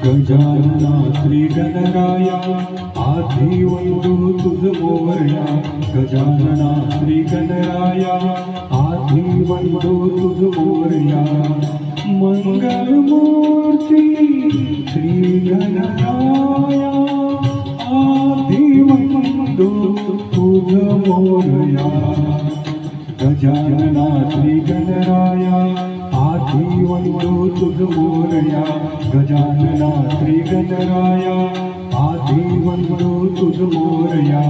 गजानना श्री गणराया आधी वंदू तुझ मोरया गजानना श्री गणराया आधी वंदू तुझ मोरया मंगल मूर्ती श्री गणराया आधी वंदू तुझ मोरया गजानना श्री गणराया आधी वंदू तुझ मोरया गजानना श्री गणराया आधी वंदू तुझ मोरया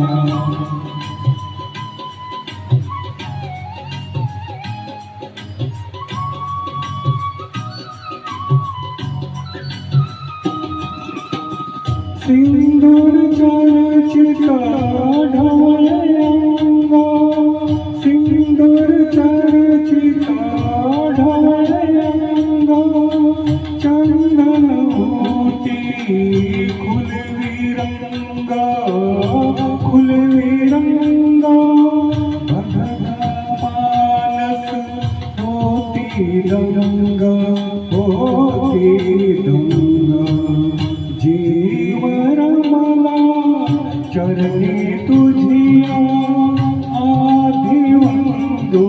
सिंदूर चर्चिता ढवळ्यांगा सिंदूर चर्चिता ढवळ्यांगा चंदन होती खुलवी रंगा मानस होती रंगा जीवर मला चरणी तुझिया आधी वंदू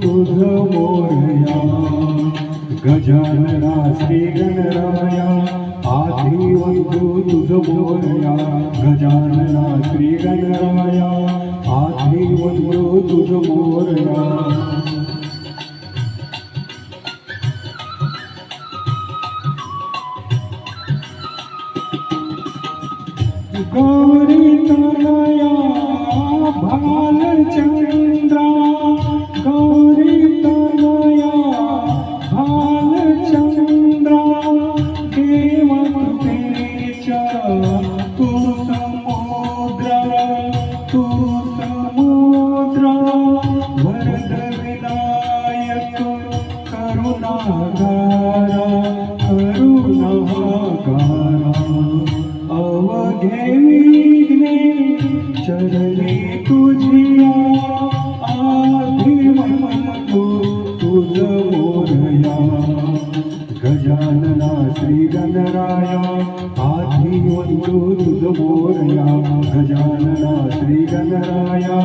तुझ मोरया गजानना श्री गणराया आधी वंदू तुझ मोरया गजानना श्री गणराया आधी वंदू तुझ मोरया गौरी तनया भालचंद्रा गौरी तनया भालचंद्रा देवतेच्या तू समुद्रा वरद विनायक करुणागारा अवघे चरणी तुझिया आधी वंदू तुझ मोरया गजानना श्री गणराया आधी वंदू तुझ मोरया गजानना श्री गणराया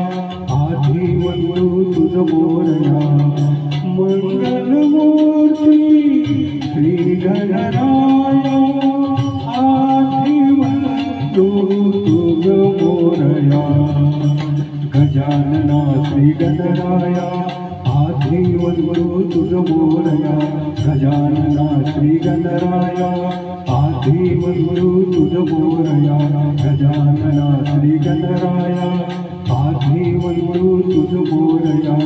आधी वंदू तुझ मोरया मंगल मूर्ती श्री गणराया आधी वंदू तुझ मोरया गजानना श्री गणराया आधी वंदू तुझ मोरया गजानना श्री गणराया आधी वंदू तुझ मोरया गजानना श्री गणराया आधी वंदू तुझ मोरया